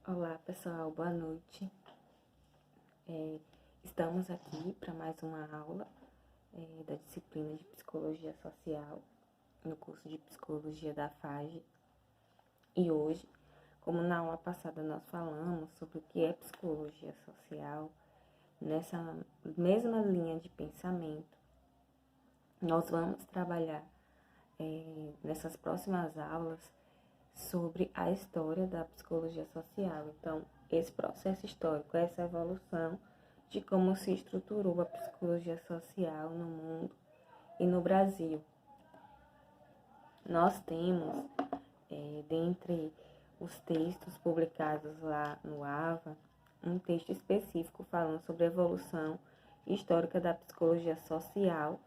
Olá pessoal, boa noite. Estamos aqui para mais uma aula da disciplina de Psicologia Social no curso de Psicologia da FAGE. E hoje, como na aula passada nós falamos sobre o que é Psicologia Social, nessa mesma linha de pensamento, nós vamos trabalhar nessas próximas aulas sobre a história da psicologia social. Então, esse processo histórico, essa evolução de como se estruturou a psicologia social no mundo e no Brasil. Nós temos, dentre os textos publicados lá no AVA, um texto específico falando sobre a evolução histórica da psicologia social.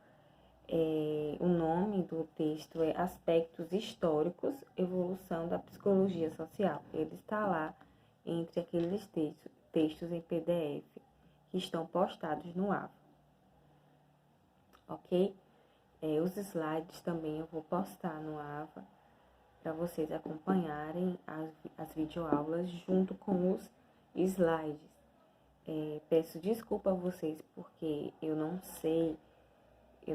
O nome do texto é Aspectos Históricos, Evolução da Psicologia Social. Ele está lá entre aqueles textos em PDF que estão postados no AVA. Ok? Os slides também eu vou postar no AVA para vocês acompanharem as videoaulas junto com os slides. Peço desculpa a vocês porque eu não sei e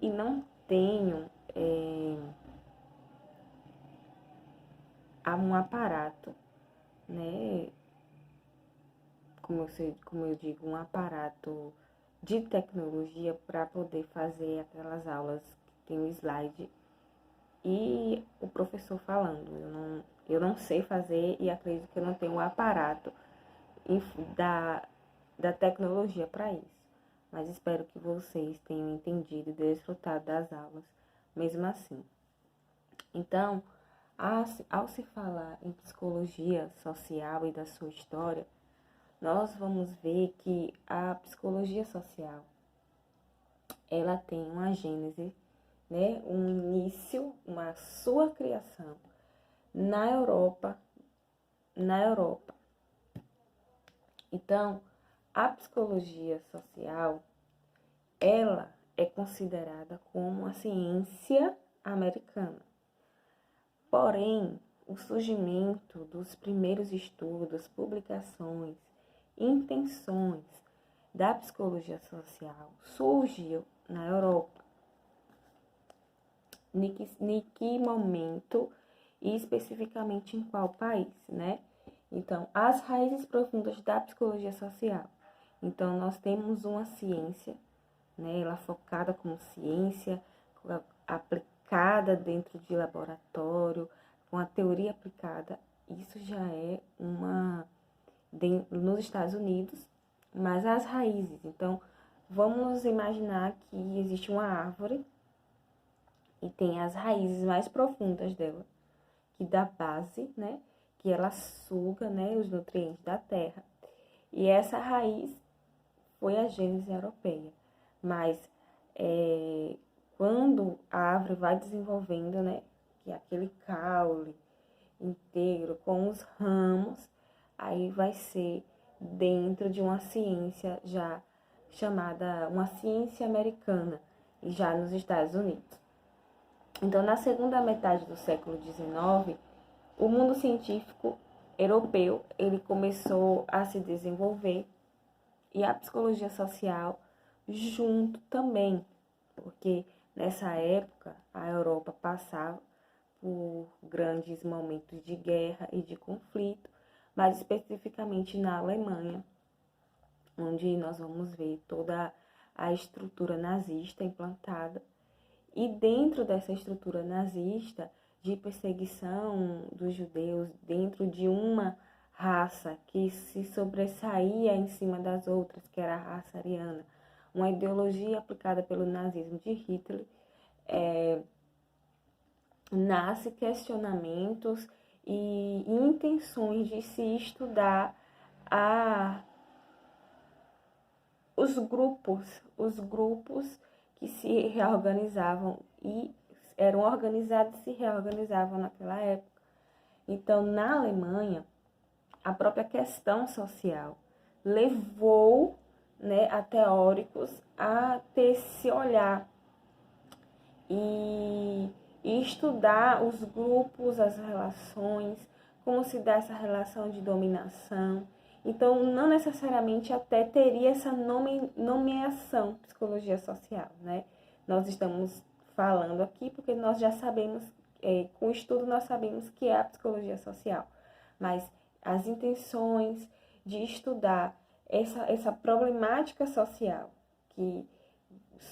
não tenho um aparato, né? Como eu digo, um aparato de tecnologia para poder fazer aquelas aulas que tem o slide e o professor falando. Eu não sei fazer e acredito que eu não tenho o aparato da tecnologia para isso. Mas espero que vocês tenham entendido e desfrutado das aulas, mesmo assim. Então, ao se falar em psicologia social e da sua história, nós vamos ver que a psicologia social, ela tem uma gênese, né, um início, uma sua criação na Europa. Então, a psicologia social, ela é considerada como uma ciência americana. Porém, o surgimento dos primeiros estudos, publicações, intenções da psicologia social surgiu na Europa. Em que momento e especificamente em qual país, né? Então, as raízes profundas da psicologia social. Então, nós temos uma ciência, né? Ela focada como ciência, aplicada dentro de laboratório, com a teoria aplicada. Isso já é nos Estados Unidos, mas as raízes. Então, vamos imaginar que existe uma árvore e tem as raízes mais profundas dela, que dá base, né? Que ela suga, né, os nutrientes da terra. E essa raiz foi a gênese europeia. Mas quando a árvore vai desenvolvendo, né, que é aquele caule inteiro com os ramos, aí vai ser dentro de uma ciência já chamada uma ciência americana, e já nos Estados Unidos. Então, na segunda metade do século XIX, o mundo científico europeu ele começou a se desenvolver e a psicologia social junto também, porque nessa época a Europa passava por grandes momentos de guerra e de conflito, mas especificamente na Alemanha, onde nós vamos ver toda a estrutura nazista implantada. E dentro dessa estrutura nazista de perseguição dos judeus, dentro de uma raça que se sobressaía em cima das outras, que era a raça ariana, uma ideologia aplicada pelo nazismo de Hitler, nasce questionamentos e intenções de se estudar os grupos que se reorganizavam e eram organizados e se reorganizavam naquela época. Então, na Alemanha, a própria questão social levou, né, a teóricos a ter esse olhar e estudar os grupos, as relações, como se dá essa relação de dominação. Então, não necessariamente até teria essa nomeação psicologia social, né? Nós estamos falando aqui porque nós já sabemos, com o estudo nós sabemos que é a psicologia social, mas as intenções de estudar essa problemática social que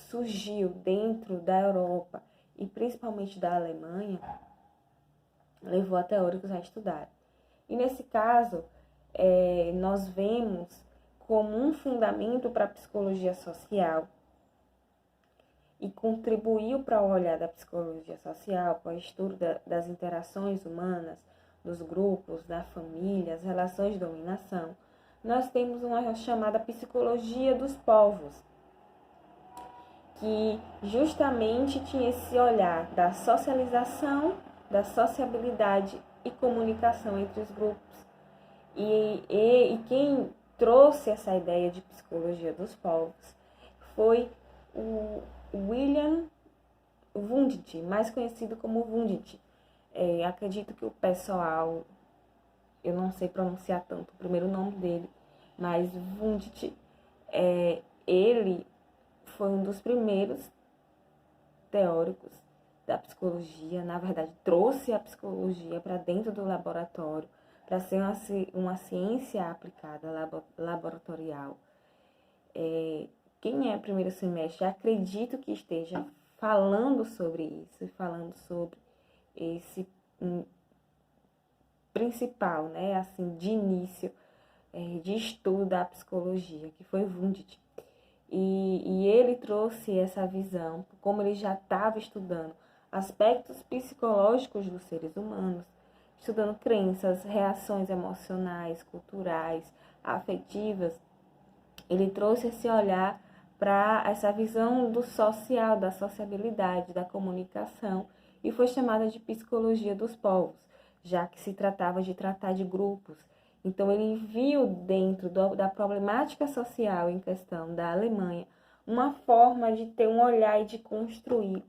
surgiu dentro da Europa e principalmente da Alemanha, levou a teóricos a estudar. E nesse caso, nós vemos como um fundamento para a psicologia social e contribuiu para o olhar da psicologia social, para o estudo das interações humanas, dos grupos, da família, as relações de dominação. Nós temos uma chamada psicologia dos povos, que justamente tinha esse olhar da socialização, da sociabilidade e comunicação entre os grupos. E quem trouxe essa ideia de psicologia dos povos foi o William Wundt, mais conhecido como Wundt. Acredito que o pessoal, eu não sei pronunciar tanto o primeiro nome dele, mas Wundt, ele foi um dos primeiros teóricos da psicologia, na verdade, trouxe a psicologia para dentro do laboratório, para ser uma ciência aplicada, laboratorial. Quem é primeiro semestre, acredito que esteja falando sobre isso, falando sobre esse principal, né, assim, de início, de estudo da psicologia, que foi Wundt. E ele trouxe essa visão, como ele já estava estudando aspectos psicológicos dos seres humanos, estudando crenças, reações emocionais, culturais, afetivas. Ele trouxe esse olhar para essa visão do social, da sociabilidade, da comunicação, e foi chamada de psicologia dos povos, já que se tratava de tratar de grupos. Então, ele viu dentro da problemática social em questão da Alemanha uma forma de ter um olhar e de construir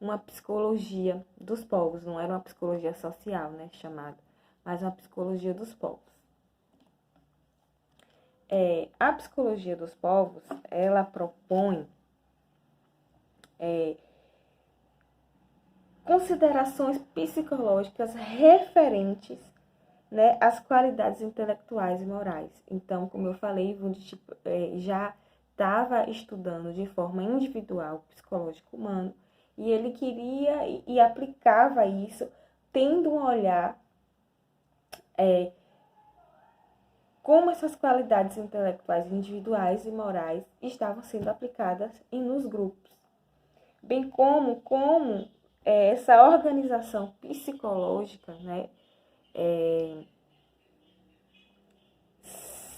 uma psicologia dos povos. Não era uma psicologia social, né, chamada, mas uma psicologia dos povos. A psicologia dos povos, ela propõe considerações psicológicas referentes, né, às qualidades intelectuais e morais. Então, como eu falei, Wundt já estava estudando de forma individual o psicológico humano e ele queria e aplicava isso tendo um olhar como essas qualidades intelectuais individuais e morais estavam sendo aplicadas nos grupos, bem como essa organização psicológica, né,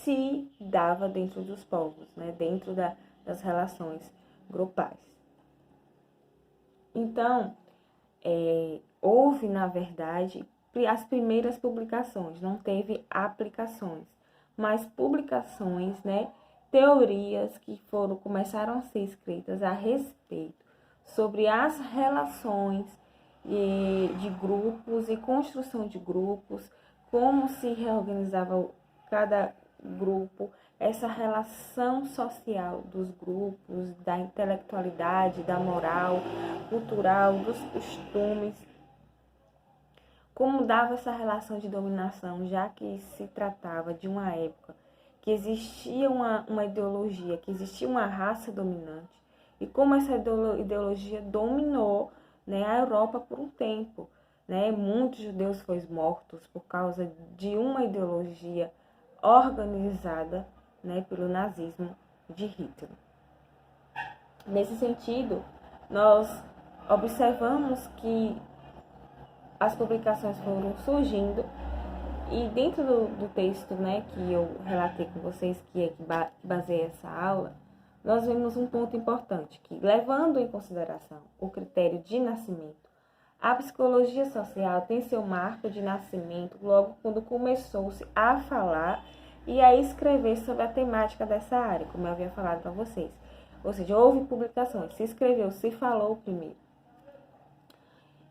se dava dentro dos povos, né, dentro das relações grupais. Então, houve, na verdade, as primeiras publicações, não teve aplicações, mas publicações, né, teorias que começaram a ser escritas a respeito sobre as relações de grupos e construção de grupos, como se reorganizava cada grupo, essa relação social dos grupos, da intelectualidade, da moral, cultural, dos costumes, como dava essa relação de dominação, já que se tratava de uma época que existia uma ideologia, que existia uma raça dominante, e como essa ideologia dominou, né, a Europa por um tempo, né? Muitos judeus foram mortos por causa de uma ideologia organizada, né, pelo nazismo de Hitler. Nesse sentido, nós observamos que as publicações foram surgindo e dentro do texto, né, que eu relatei com vocês, que baseia essa aula, nós vemos um ponto importante, que levando em consideração o critério de nascimento, a psicologia social tem seu marco de nascimento logo quando começou-se a falar e a escrever sobre a temática dessa área, como eu havia falado para vocês. Ou seja, houve publicações, se escreveu, se falou primeiro.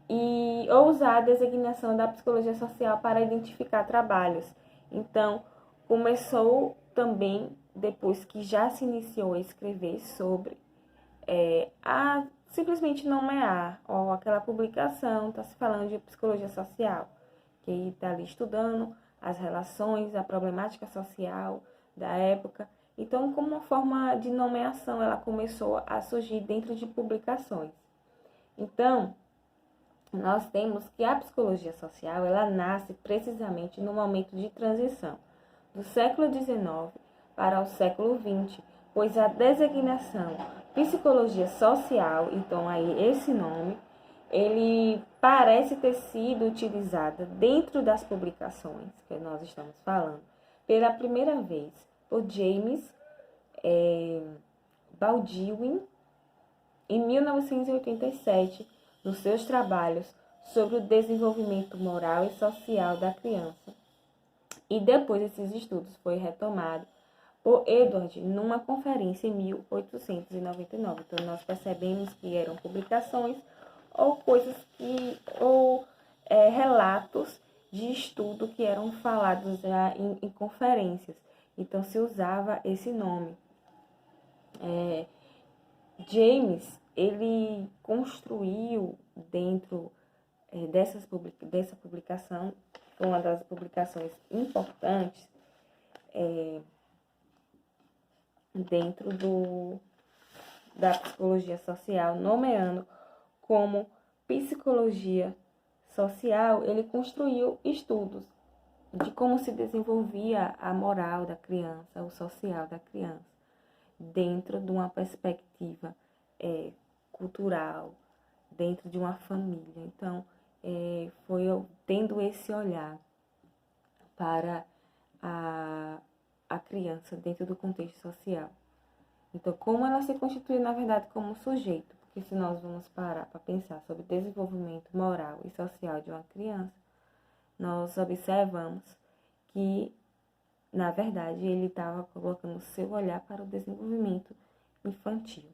ou usar a designação da psicologia social para identificar trabalhos. Então, começou também, depois que já se iniciou a escrever sobre, a simplesmente nomear, ó, aquela publicação está se falando de psicologia social, que está ali estudando as relações, a problemática social da época. Então, como uma forma de nomeação, ela começou a surgir dentro de publicações. Então, nós temos que a psicologia social, ela nasce precisamente no momento de transição do século XIX para o século XX, pois a designação psicologia social, então aí esse nome, ele parece ter sido utilizado dentro das publicações que nós estamos falando, pela primeira vez por James Baldwin, em 1987, nos seus trabalhos sobre o desenvolvimento moral e social da criança. E depois esses estudos foi retomado por Edward numa conferência em 1899. Então nós percebemos que eram publicações ou coisas relatos de estudo que eram falados já em conferências. Então se usava esse nome. James, ele construiu dentro dessa publicação, foi uma das publicações importantes dentro da psicologia social, nomeando como psicologia social, ele construiu estudos de como se desenvolvia a moral da criança, o social da criança, dentro de uma perspectiva cultural, dentro de uma família. Então, foi eu tendo esse olhar para a criança dentro do contexto social. Então, como ela se constitui, na verdade, como sujeito? Porque se nós vamos parar para pensar sobre o desenvolvimento moral e social de uma criança, nós observamos que, na verdade, ele estava colocando o seu olhar para o desenvolvimento infantil.